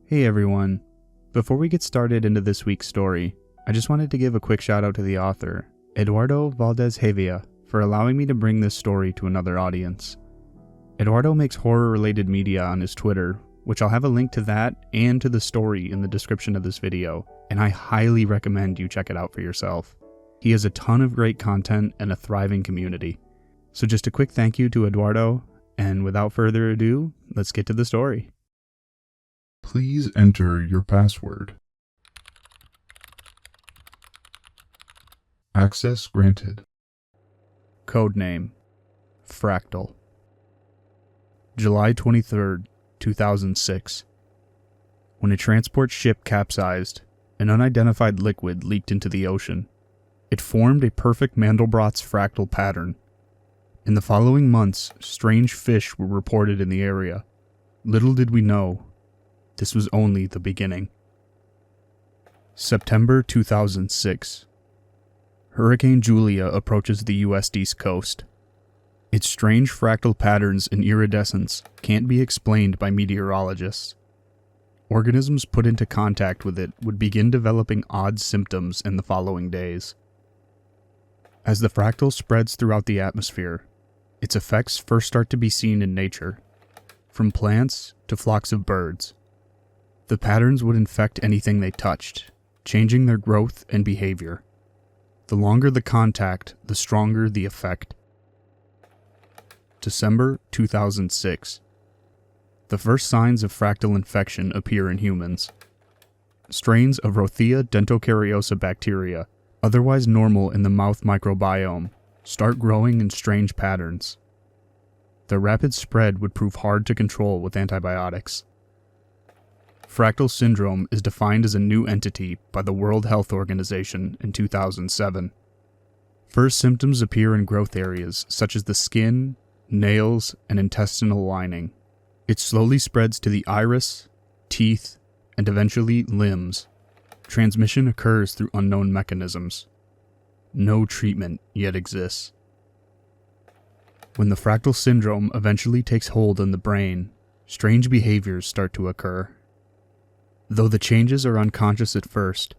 Hey everyone, before we get started into this week's story, I just wanted to give a quick shout out to the author, Eduardo Valdez-Hevia, for allowing me to bring this story to another audience. Eduardo makes horror-related media on his Twitter, which I'll have a link to that and to the story in the description of this video, and I highly recommend you check it out for yourself. He has a ton of great content and a thriving community. So just a quick thank you to Eduardo, and without further ado, let's get to the story. Please enter your password. Access granted. Codename Fractal. July 23rd, 2006. When a transport ship capsized, an unidentified liquid leaked into the ocean. It formed a perfect Mandelbrot's fractal pattern. In the following months, strange fish were reported in the area. Little did we know, this was only the beginning. September 2006. Hurricane Julia approaches the U.S. East Coast. Its strange fractal patterns and iridescence can't be explained by meteorologists. Organisms put into contact with it would begin developing odd symptoms in the following days. As the fractal spreads throughout the atmosphere, its effects first start to be seen in nature, from plants to flocks of birds. The patterns would infect anything they touched, changing their growth and behavior. The longer the contact, the stronger the effect. December 2006. The first signs of fractal infection appear in humans. Strains of Rothea dentocariosa bacteria, otherwise normal in the mouth microbiome, start growing in strange patterns. Their rapid spread would prove hard to control with antibiotics. Fractal syndrome is defined as a new entity by the World Health Organization in 2007. First symptoms appear in growth areas such as the skin, nails, and intestinal lining. It slowly spreads to the iris, teeth, and eventually limbs. Transmission occurs through unknown mechanisms. No treatment yet exists. When the fractal syndrome eventually takes hold in the brain, strange behaviors start to occur. Though the changes are unconscious at first,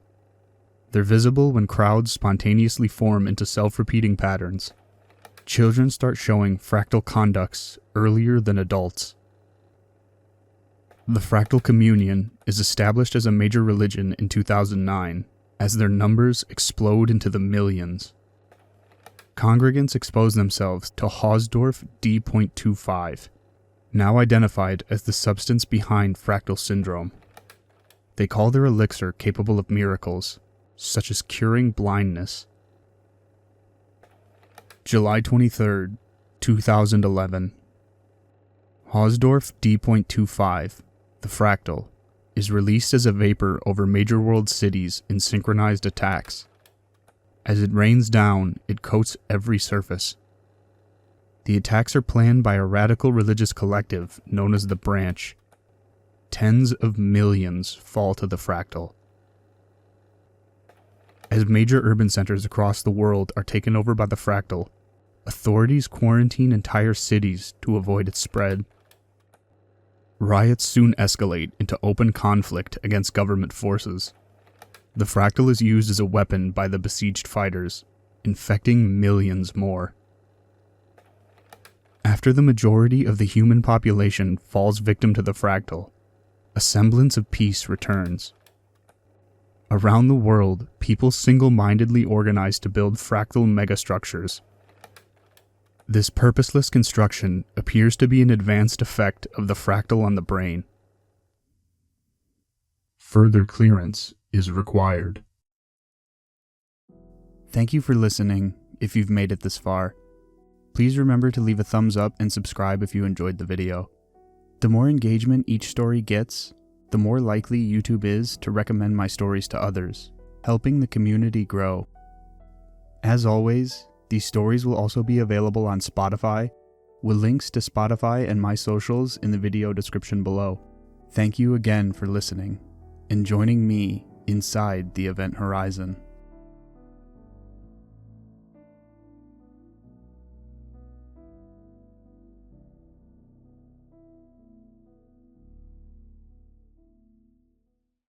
they're visible when crowds spontaneously form into self-repeating patterns. Children start showing fractal conducts earlier than adults. The Fractal Communion is established as a major religion in 2009, as their numbers explode into the millions. Congregants expose themselves to Hausdorff D.25, now identified as the substance behind fractal syndrome. They call their elixir capable of miracles, such as curing blindness. July 23rd, 2011. Hausdorff D.25, the fractal, is released as a vapor over major world cities in synchronized attacks. As it rains down, it coats every surface. The attacks are planned by a radical religious collective known as the Branch. Tens of millions fall to the fractal. As major urban centers across the world are taken over by the fractal, authorities quarantine entire cities to avoid its spread. Riots soon escalate into open conflict against government forces. The fractal is used as a weapon by the besieged fighters, infecting millions more. After the majority of the human population falls victim to the fractal, a semblance of peace returns. Around the world, people single-mindedly organize to build fractal megastructures. This purposeless construction appears to be an advanced effect of the fractal on the brain. Further clearance is required. Thank you for listening, if you've made it this far. Please remember to leave a thumbs up and subscribe if you enjoyed the video. The more engagement each story gets, the more likely YouTube is to recommend my stories to others, helping the community grow. As always, these stories will also be available on Spotify, with links to Spotify and my socials in the video description below. Thank you again for listening and joining me inside the event horizon.